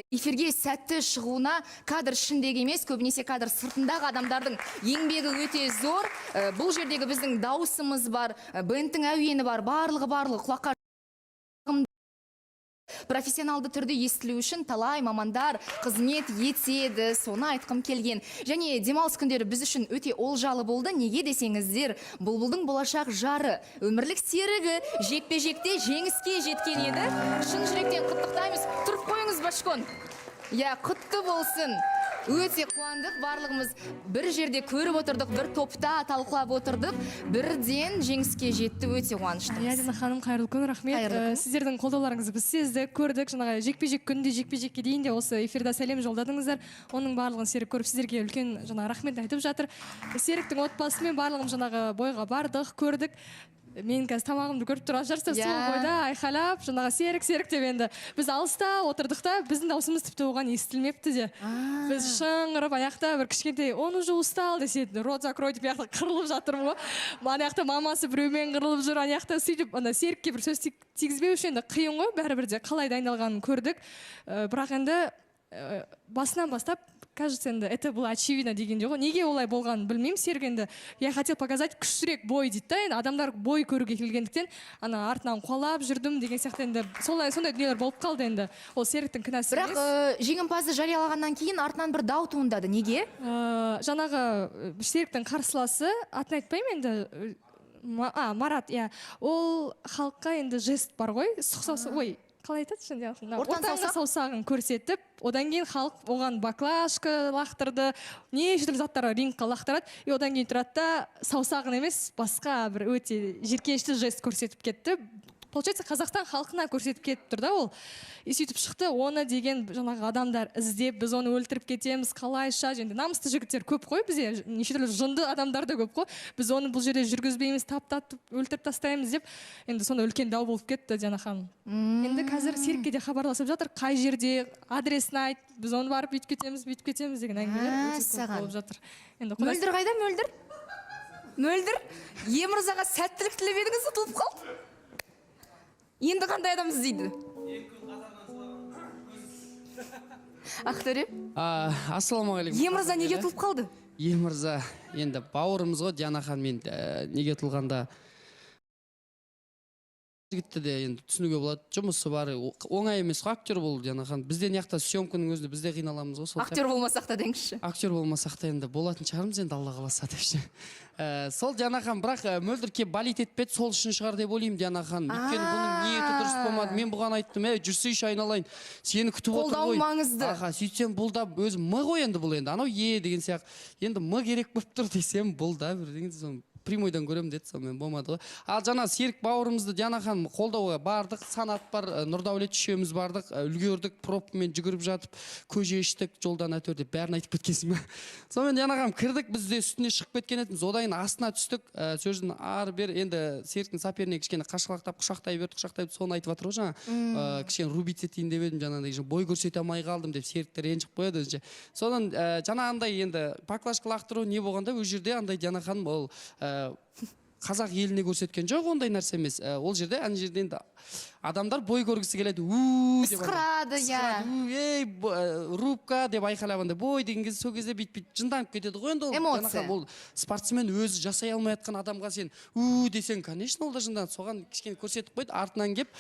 эфирге сәтті шығуына кадр ішіндегі емес, көбінесе кадр сыртындағы адамдардың еңбегі өте зор. Бұл жердегі біздің дауысымыз бар, бенттің әуені бар, барлығы құлаққа профессионалды түрде естілу үшін талай мамандар қызмет етеді, соны айтқым келген. Және демалыс күндері біз үшін өте олжалы болды. Неге десеңіздер, бұлбұлдың болашақ жары, өмірлік серігі жекпе-жекте жеңіске жеткен еді. Шын жүректен құттықтаймыз. Тұрып қойыңыз, Башкон. Құтты болсын. Өте қуандық, барлығымыз бір жерде көріп отырдық, бір топта талқылап отырдық, бірден жеңіске жетті, өте қуаныштымыз. Дина ханым, қайырлы күн, рахмет. Сіздердің қолдауларыңызды біз сездік, көрдік. Жаңағы жекпе-жек күнде жекпе-жекке дейін де осы эфирда сәлем жолдадыңыздар. Оның барлығын Серік көріп, сіздерге үлкен жаңағы рахмет айтып жатыр. Серіктің отбасымен барлығым жаңағы бойға бардық, көрдік. Мен қазір тамағымды көріп тұрған шығарсыздар, сол бойда айқайлап, жаңағы Серік деп енді. Біз алыста отырдық та, біздің даусымыз тіпті оған естілмепті де. Біз шыңғырып, аяқта бір кішкентай, он уже устал деседі, рот закрой деп аяқта қырылып жатырмын ғой. Аяқта мамасы біреумен қырылып жүр, аяқта сөйтіп, Серікке бір сөз тигізбеу үшін енді қиын ғой, бәрібір де қалай дайындалғанын көрдік. Бірақ енді басынан бастап, кажется, это было очевидно дегенде ғой. Неге олай болғанын білмеймін. Серік енді, я хотел показать күштірек бой дейді да, енді адамдар бой көруге келгендіктен, артынан қуалап жүрдім деген сияқты енді сондай дүниелер болып қалды енді. Ол Серіктің кінәсі емес. Бірақ жеңімпазды жариялағаннан кейін артынан бір дау туындады. Неге? Жаңағы Серіктің қарсыласы, атын айтпаймын енді, Марат, ол халыққа енді жест бар ғой, ой, қалай айтады? Ортаңғы саусағын көрсетіп, одан кейін халық оған баклашка лақтырды, неше түрлі заттар рингқа лақтырады, и одан кейін тұрады да саусағын емес, басқа бір өте жиіркенішті жест көрсетіп кетті. Получается, Қазақстан халқына көрсетіп кетіп тұр да ол. И сөйтіп шықты, оны деген жаңағы адамдар іздеп, біз оны өлтіріп кетеміз, қалайша, енді намысты жігіттер көп қой бізде, неше түрлі жынды адамдар да көп қой. Біз оны бұл жерде жүргізбейміз, таптатып, өлтіріп тастаймыз деп, енді сонда үлкен дау болып кетті, Дина ханым. Енді қазір Серікке де хабарласып жатыр, қай жерде, адресін айт, біз оны барып бүйтіп кетеміз деген әңгімелер өте көп болып жатыр. Мөлдір қайда, Мөлдір? Мөлдір, Емырзаға сәттілік тілеп едіңіз, ұтылып қалды. Енді қандай адам іздейді? Ақтөре? Ассаламағалейкум. Емырза неге ұтылып қалды? Емырза, енді бауырымыз ғой, Дина ханым, неге ұтылғанда жігітті де енді түсінуге болады, жұмысы бар, оңай емес қой, актер бол, Дина ханым. Бізден яқта съемканың өзінде бізде қиналамыз ғой. Актер болмасақ та деңізші. Актер болмасақ та енді болатын шығармыз, енді Алла қаласа депші. Сол Дина ханым, бірақ Мөлдір кеп балет етпеді, сол үшін шығар деп ойлаймын, Дина ханым. Өйткені бұның ниеті дұрыс болмады. Мен бұған айттым, жүрсейші айналайын, сені күтіп отыр ғой. Қолдау маңызды. Сөйтсем бұл да өзі мы ғой енді бұл енді. Анау деген сияқты. Енді мы керек болып тұр десем, бұл да бір деген прямойдан көремін деді, сонымен болмады ғой. Ал жаңа Серік бауырымызды Дина ханым қолдауға бардық, Санат бар, Нұрдәулет үшеуміз бардық, үлгердік, пропымен жүгіріп жатып, көже іштік, жолдан әтөр деп бәрін айтып кеткенсің бе? Сонымен Дина ханым кірдік, біз де үстіне шығып кеткен едіміз, одан астына түстік, сөздің ары бер, енді Серіктің сопернигі кішкене қашқалақтап, құшақтай берді, соны айтып жатыр ғой жаңа. Кішкене рубить етейін деп едім, жаңағыдай бой көрсете алмай қалдым деп Серіктер ренжіп қояды өзінше. Содан жаңағындай енді баклашка лақтыру не болғанда өз жерде андай Дина ханым ол қазақ еліне көрсеткен жоқ, ондай нәрсе емес. Ол жерде, әне жерде енді адамдар бой көргісі келеді, ысқырады, ей, рубка деп айқайлағанда, бой деген кезде сол кезде бит жынданып кетеді ғой енді. Эмоция. Ол спортсмен өзі жасай алмай жатқан адамға сен десең, конечно, ол да жынданады. Соған кішкене көрсетіп қойды, артынан кеп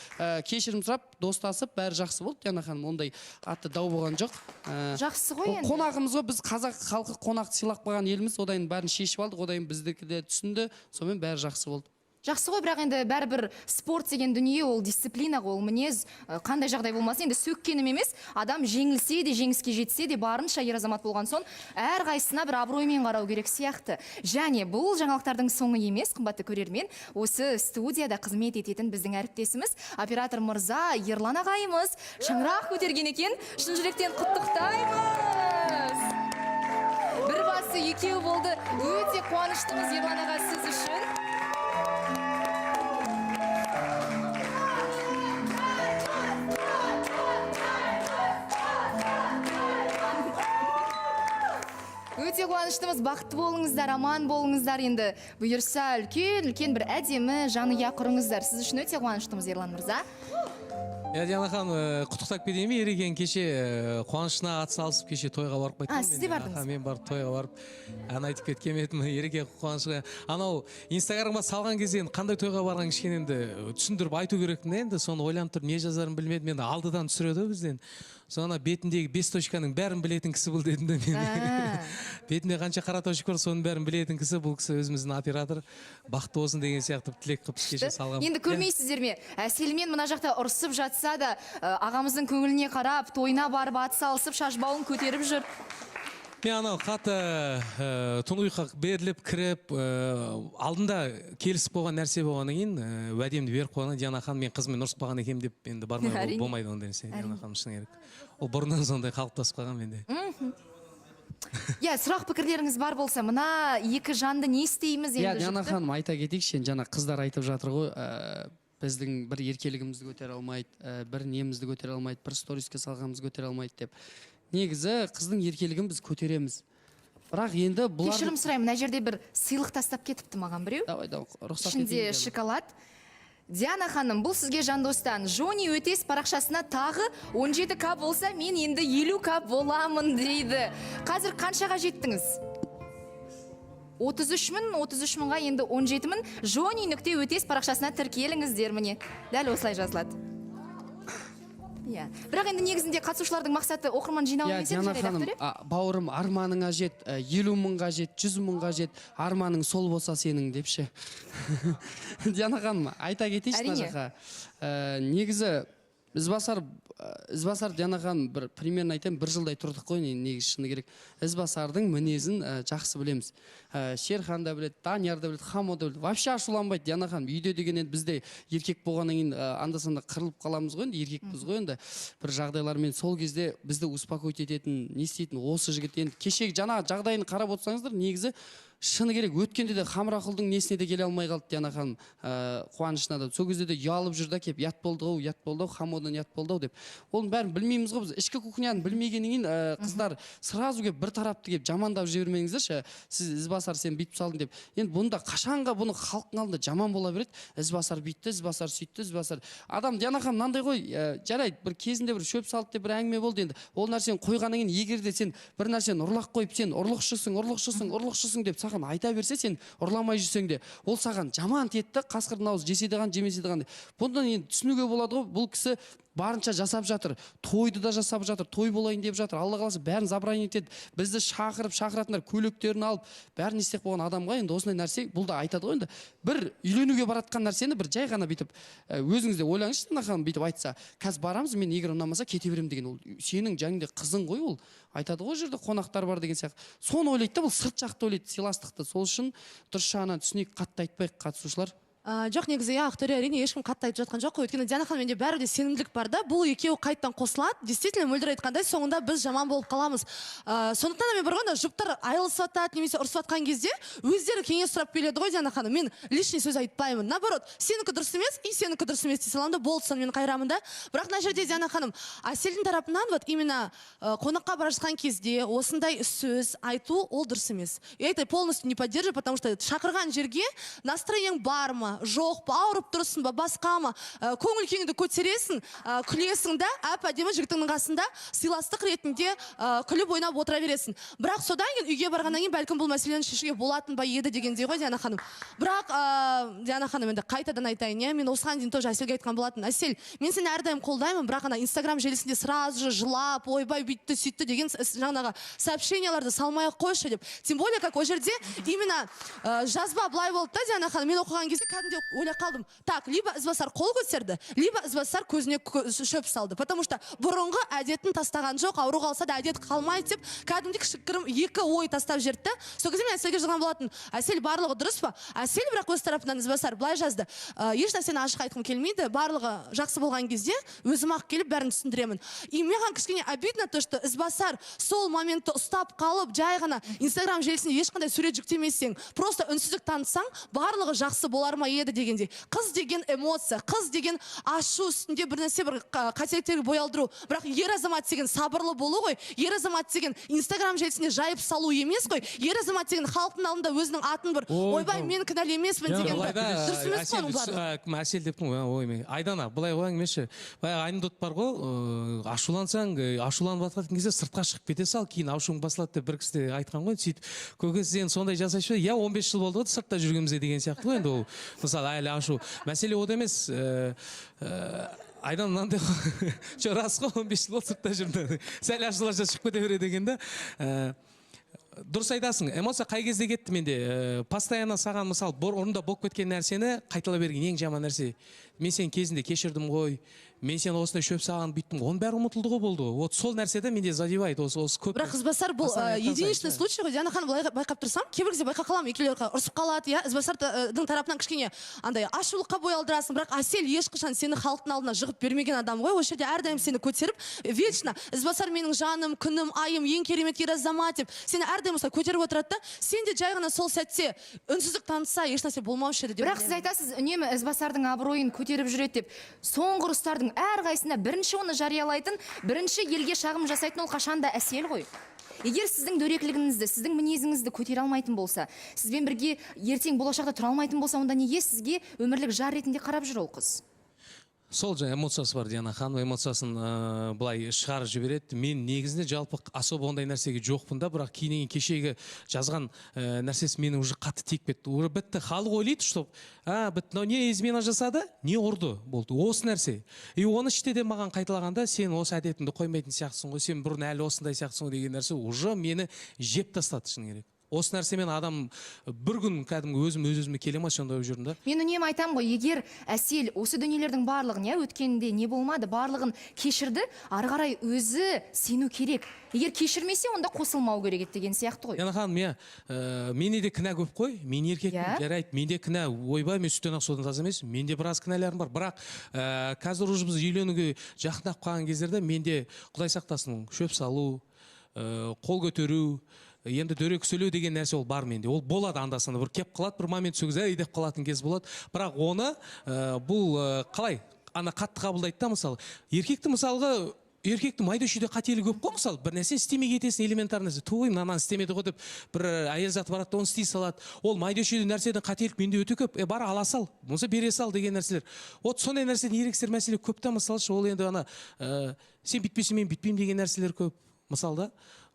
кешірім сұрап, достасып, бәрі жақсы болды. Дина ханым, ондай атты дау болған жоқ. Жақсы ғой енді. Қонағымыз ғой, біз қазақ халқы қонақ сыйлап қойған еліміз, одан бәрін шешіп алдық, одан біздікі де түсінді, сонымен бәрі жақсы болды. Жақсы ғой, бірақ енді бәрібір спорт деген дүние, ол дисциплина ғой, ол мінез, қандай жағдай болмасын, енді сөккенім емес, адам жеңілсе де, жеңіске жетсе де, барынша ер азамат болған соң, әр қайсына бір абыроймен қарау керек сияқты. Және бұл жаңалықтардың соңы емес, қымбатты көрермен, осы студияда қызмет ететін біздің әріптесіміз, оператор мырза Ерлан ағайымыз шаңырақ көтерген екен, шын жүректен құттықтаймыз. Бір басы екеу болды, өте қуаныштымыз Ерлан аға сіз үшін. Өте қуаныштымыз, бақытты болыңыздар, аман болыңыздар, енді бұйырса үлкен бір әдемі жанұя құрыңыздар. Сіз үшін өте қуаныштымыз, Ерлан мырза. Диана ханым, құттықтап кетейін бе? Ерекен кеше қуанышына атсалысып кеше тойға барып қайттым. Сіз де бардыңыз? Мен барып тойға барып ән айтып кеткен едім. Ереке қуанышқа. Анау Инстаграмға салған кезде енді қандай тойға барған кішкене енді түсіндіріп айту керектін енді. Соны ойланып тұрып не жазарын білмедім. Енді алдыдан түсіреді бізден. Соны бетіндегі 5 точканың бәрін білетін кісі бұл дедім де мен. Бетінде қанша қара точка бар, соның бәрін білетін кісі. Бұл кісі өзіміздің оператор. Бақытты болсын деген сияқты тілек қылып кеше салған. Енді көрмейсіздер ме? Әселмен мына жақта ұрсып жатса да, ағамыздың көңіліне қарап, тойына барып ат салысып, шашбауын көтеріп жүр. Мен анау қатты тұңғиыққа беріліп кіріп, алдында келісіп болған нәрсе болғаннан кейін уәдемді беріп қойған. Диана ханым, мен қызыммен ұрысып қалған екенмін деп енді бармай болмайды ондай нәрсе. Диана ханым шыны керек. Ол бұрыннан сондай қалыптасып қалған менде. Иә, сұрақ пікірлеріңіз бар болса, мына екі жанды не істейміз енді? Иә, Диана ханым, айта кетейікші, жаңа қыздар айтып жатыр ғой, біздің бір еркелігімізді көтере алмайды, бір немізді көтере алмайды, бір сториске салғанымызды көтере алмайды деп. Негізі қыздың еркелігін біз көтереміз. Бірақ енді бұлар... Кешірім сұраймын, мына жерде бір сыйлық тастап кетіпті маған біреу. Рұқсат ішінде шоколад. Диана ханым, бұл сізге жандостан. Жони Өтес парақшасына тағы 17К болса, мен енді 50К боламын дейді. Қазір қаншаға жеттіңіз? 33 мыңға енді 17 мың. Жони.Өтес парақшасына тіркеліңіздер міне. Дәл осылай жазылады. Бірақ енді негізінде қатысушылардың мақсаты оқырман жинау емес еді, Диана ханым, бауырым, арманыңа жет, 50 мыңға жет, 100 мыңға жет, арманың сол болса сенің депші. Диана ханым, айта кетейші мына жаққа. Негізі Ізбасар Диана ханым, бір примерно айтайын, бір жылдай тұрдық қой, негізі шыны керек. Ізбасардың мінезін жақсы білеміз. Шерхан да біледі, Данияр да біледі, Хамо да біледі. Вообще ашуланбайды Диана ханым. Үйде деген енді бізде еркек болғаннан кейін анда-санда қырылып қаламыз ғой, енді еркекпіз ғой, енді бір жағдайлармен сол кезде бізді успокоить ететін, не істейтін осы жігіт. Енді кешегі жаңа жағдайын қарап отырсаңыздар, негізі шыны керек өткенде де Хамрақұлдың несіне де келе алмай қалды Диана ханым, қуанышына да. Сол кезде де ұялып жүрді, кеп ят болды ау, Хамодан ят болды ау деп. Оның бәрін білмейміз ғой біз. Ішкі кухняны білмегеннен кейін қыздар сразу кеп бір тарапты кеп жамандап жібермеңіздерші. Сіз Ізбасар сен бүйтіп салдың деп. Енді бұнда қашанға бұны халықтың алдында жаман бола береді. Ізбасар бүйтті, Ізбасар сөйтті, Ізбасар. Адам Диана ханым мынандай ғой, жарайды, бір кезінде бір шөп салды деп бір әңгіме болды енді. Ол нәрсені қойғаннан кейін егер де сен бір нәрсені ұрлақ қойып, сен ұрлықшысың деп саған айта берсе, сен ұрламай жүрсең де, ол саған жаман тетті, қасқырдың аузы жесе де қан, жемесе де қан. Бұндан енді түсінуге болады ғой, бұл кісі барынша жасап жатыр, тойды да жасап жатыр, той болайын деп жатыр, Алла қаласа бәрін забранить етеді, бізді шақыратындар, көйлектерін алып, бәрін істеп болған адамға енді осындай нәрсе, бұл да айтады ғой енді. Бір үйленуге баратқан нәрсені бір жай ғана бүйтіп өзіңізде ойлаңызшы, Диана ханым бүйтіп айтса, қазір барамыз, мен егер ұнамаса кете беремін деген, ол сенің жаңыңда қызың ғой, ол айтады ғой жерде қонақтар бар деген сияқты. Соны ойлайды да, бұл сырт жақты ойлайды, сыйластықты. Сол үшін дұрыс жағынан түсінейік, қатты айтпайық қатысушылар. Жоқ, негізі Ақтөре әрине ешкім қатты айтып жатқан жоқ қой. Өйткені Диана ханым, менде бәрібір де сенімділік бар да. Бұл екеуі қайттан қосылады. Действительно, мөлдір айтқандай, соңында біз жаман болып қаламыз. Сондықтан да мен барғанда жұптар айылысып жатады, немесе ұрысып жатқан кезде өздері кеңес сұрап келеді ғой Диана ханым. Мен лишний сөз айтпаймын. Наоборот, сенікі дұрыс емес, сенікі дұрыс емес дей саламын да, болды, сонымен қайрамын да. Бірақ мына жерде Диана ханым, Әселдің тарапынан вот именно қонаққа бара жатқан кезде осындай сөз айту ол дұрыс емес. Я это полностью не поддерживаю, потому что шақырған жерге настроениең бар ма, жоқ па, ауырып тұрсың ба, басқа ма, көңіл күйіңді көтересің, күлесің да, әдемі жігіттің қасында сыйластық ретінде күліп ойнап отыра бересің. Бірақ содан кейін үйге барғаннан кейін бәлкім бұл мәселені шешуге болатын ба еді дегендей ғой Диана ханым. Бірақ Диана ханым, енді қайтадан айтайын, мен осыған дейін тоже Әселге айтқан болатын. Әсел, мен сені әрдайым қолдаймын, бірақ ана Инстаграм желісінде сразу же жылап, ойбай бүйтті сөйтті деген жаңағы сообщенияларды салмай-ақ қойшы деп. Тем более, как о жерде именно жазба былай болды да, Диана ханым, мен оқыған кезде кәдімгідей ойлап қалдым. Так, либо Ізбасар қол көтерді, либо Ізбасар көзіне шөп салды. Потому что бұрынғы әдетін тастаған жоқ, ауру қалса да әдет қалмайды деп, кәдімгідей кішігірім екі ой тастап жіберді. Сол кезде мен Әселге жазған болатын. Әсел, барлығы дұрыс па? Әсел бірақ өз тарапынан Ізбасар былай жазды. Еш нәрсені ашық айтқым келмейді. Барлығы жақсы болған кезде өзім ақ келіп бәрін түсіндіремін. И маған кішкене обидно то, что Ізбасар сол моментті ұстап қалып, жай ғана Инстаграм желісіне ешқандай сурет жүктемесең, просто үнсіздік танытсаң, барлығы жақсы болар ма еді дегендей. Қыз деген эмоция, қыз деген ашу үстінде бір нәрсе бір қателіктерге бой алдыру. Бірақ ер азамат деген сабырлы болу ғой. Ер азамат деген Инстаграм желісіне жайып салу емес қой. Ер азамат деген халықтың алдында өзінің атын бір ойбай мен кінәлі емеспін деген дұрыс емес қой оның барлығы. Әсел дептің оймен. Айдана, былай қойыңызшы. Баяғы анекдот бар ғой, ашулансаң, ашуланып жатқан кезде сыртқа шығып кете сал, кейін ашуың басылады деп бір кісі де айтқан ғой. Сөйтіп көкесі сен сондай жасайшы. Я 15 жыл болды ғой сыртта жүргенімізге деген сияқты ғой енді ол. Мысалы әлі ашу. Мәселе ода емес. Айдан мынандай ғой. Рас қой 15 жыл болды сыртта жүрді. Сәл ашуланса шығып кете береді деген да. Дұрыс айтасың. Эмоция қай кезде кетті менде. Постоянно саған мысалы орында болып кеткен нәрсені қайталай берген ең жаман нәрсе. Мен сен кезінде кешірдім ғой. Мен сен осындай шөп саған бүйттім. Оның бәрі ұмытылды ғой болды. Вот сол нәрседе менде задевает. Осы көп. Бірақ Ізбасар бұл единичный случай ғой. Диана ханым былай байқап тұрсам, кейбір кезде байқап қаламын, екеулері ұрсып қалады, иә. Ізбасардың тарапынан кішкене андай ашулыққа бой алдырасың, бірақ Әсел ешқашан сені халықтың алдына жығып бермеген адам ғой. Осы жерде әрдайым сені көтеріп, вечно Ізбасар менің жаным, күнім, айым, ең керемет ер азамат деп сені әрдайым осылай көтеріп отырады да. Сен де жай ғана сол сәтте үнсіздік танытса, ешнәрсе болмаушы еді деп. Бірақ сіз айтасыз, үнемі Ізбасардың абыройын көтеріп жүреді деп. Соңғы ұрыстардың әрқайсында бірінші оны жариялайтын, бірінші елге шағым жасайтын ол қашанда Әсел ғой. Егер сіздің дөрекілігіңізді, сіздің мінезіңізді көтере алмайтын болса, сізбен бірге ертең болашақта тұра алмайтын болса, онда неге сізге өмірлік жар ретінде қарап жүр ол қыз? Сол жаңа эмоциясы бар Диана ханым, эмоциясын былай шығарып жібереді. Мен негізінде жалпы особо ондай нәрсеге жоқпын да, бірақ кейіннен кешегі жазған нәрсесі мені уже қатты тиіп кетті. Уже бітті, халық ойлайды, что бітті, не измена жасады, не ұрды болды. Осы нәрсе. И оны іште де маған қайталағанда, сен осы әдетіңді қоймайтын сияқтысың ғой, сен бұрын әлі осындай сияқтысың ғой деген нәрсе уже мені жеп тастады шыны керек. Осы нәрсемен адам бір күн кәдімгі өзіме келе ма сондай жүрдім да. Мен үнемі айтам ғой, егер Әсел осы дүниелердің барлығын, өткенде не болмады, барлығын кешірді, ары қарай өзі сену керек. Егер кешірмесе, онда қосылмау керек деген сияқты ғой. Диана ханым, менде де кінә көп қой. Мен еркекпін, жарайды. Менде кінә, ойбай, мен сүттен ақ судан таза емеспін. Менде біраз кінәларым бар. Бірақ қазір уже біз үйленуге жақындап қалған кездерде менде Құдай сақтасын, шөп салу, қол көтеру, енді дөрекі сөйлеу деген нәрсе ол бар менде. Ол болады анда-санда бір кеп қалады, бір момент сөзге деп қалатын кез болады. Бірақ оны бұл қалай? Ана қатты қабылдайды да мысалы. Еркекті мысалға еркектің майда-шүйде қателігі көп қой мысалы. Бір нәрсе істемей кетесің, элементар нәрсе. Той мынаны істемеді ғой деп бір әйел заты барады да оны істей салады. Ол майда-шүйде нәрседен қателік менде өте көп. Бар ала сал, болмаса бере сал деген нәрселер. Вот сондай нәрседен ерекшелер мәселе көп та мысалы. Ол енді ана сен бүйтпесең мен бүйтпеймін деген нәрселер көп. Мысалы да.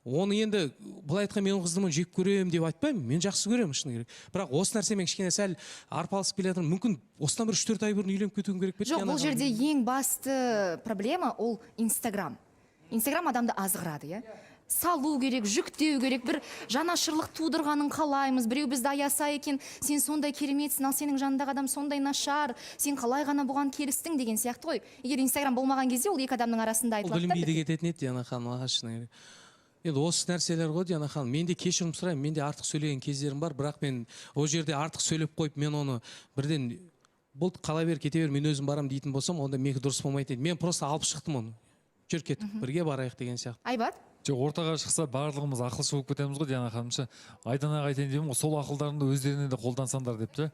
Оны енді былай айтқан мен қыздымын жек көремін деп айтпаймын, мен жақсы көремін шыны керек. Бірақ осы нәрсемен кішкене сәл арпалысып келе жатырмын. Мүмкін осыдан бір 3-4 ай бұрын үйленіп кетуім керек пе? Жоқ, бұл жерде ең басты проблема ол Инстаграм. Инстаграм адамды азғырады, иә. Салу керек, жүктеу керек, бір жанашырлық тудырғанын қалаймыз. Біреу бізді аяса екен, сен сондай кереметсің, ал сенің жанындағы адам сондай нашар, сен қалай ғана бұған келістің деген сияқты ғой. Егер Инстаграм болмаған кезде ол екі адамның арасында айтылады. Ол білінбейді кететін еді Диана ханым, шыны керек. Енді осы нәрселер ғой Диана ханым, менде кешірім сұраймын, менде артық сөйлеген кездерім бар, бірақ мен ол жерде артық сөйлеп қойып, мен оны бірден болды қала бер, кете бер, мен өзім барам дейтін болсам, онда менікі дұрыс болмайды еді. Мен просто алып шықтым оны. Жүр кеттік, бірге барайық деген сияқты. Айбат? Жоқ, ортаға шықса барлығымыз ақылшы болып кетеміз ғой Диана ханымша. Айданаға айтайын деймін ғой, сол ақылдарыңды өздеріне де қолдансаңдар депті.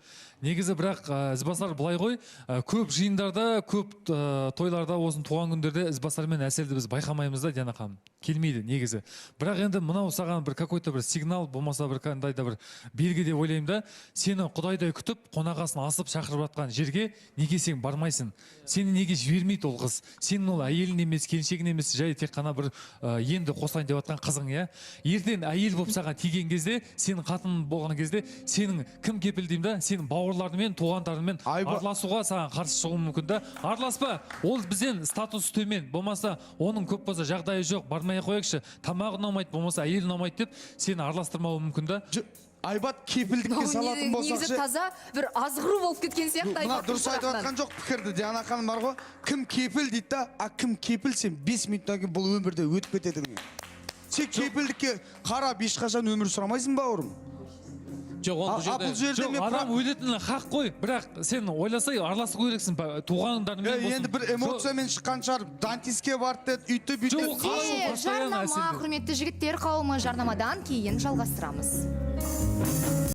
Негізі бірақ Ізбасар былай ғой, көп жиындарда, көп тойларда, осының туған күндерде Ізбасар мен Әселді біз байқамаймыз да Диана ханым. Келмейді негізі. Бірақ енді мынау саған бір какой-то бір сигнал, болмаса бір қандай да бір белгі деп ойлаймын да, сені құдайдай күтіп, қонағасын асып шақырып жатқан жерге неге сен бармайсың? Сені неге жібермейді ол қыз? Сенің ол әйелің емес, келіншегің емес, жай тек қана бір енді қосайын деп жатқан қызың, иә. Ертең әйел болып саған тиген кезде, сенің қатын болған кезде, сенің кім кепіл деймін да, сенің бауырларыңмен, туғандарыңмен араласуға саған қарсы шығуы мүмкін да. Араласпа. Ол бізден статус төмен, болмаса оның көп болса жағдайы жоқ, бармай қояйықшы. Тамағы ұнамайды, болмаса әйел ұнамайды деп сені араластырмауы мүмкін да. Айбат кепілдікке салатын болсақ негізі таза бір азғыру болып кеткен сияқты Айбат. Дұрыс айтып жатқан жоқ пікірді. Диана ханым бар ғой, кім кепіл дейді да, кім кепіл сен 5 минуттан кейін бұл өмірде өтіп кетеді. Сен кепілдікке қарап ешқашан өмір сұрамайсың бауырым. Жоқ, адам өлетіні хақ қой, бірақ сен ойласай араласу керексің туғандарыңмен болсын. Енді бір эмоциямен шыққан шығар, дантиске барды деді, үйтті бүйтті. Жарнама, құрметті жігіттер қауымы, жарнамадан кейін жалғастырамыз.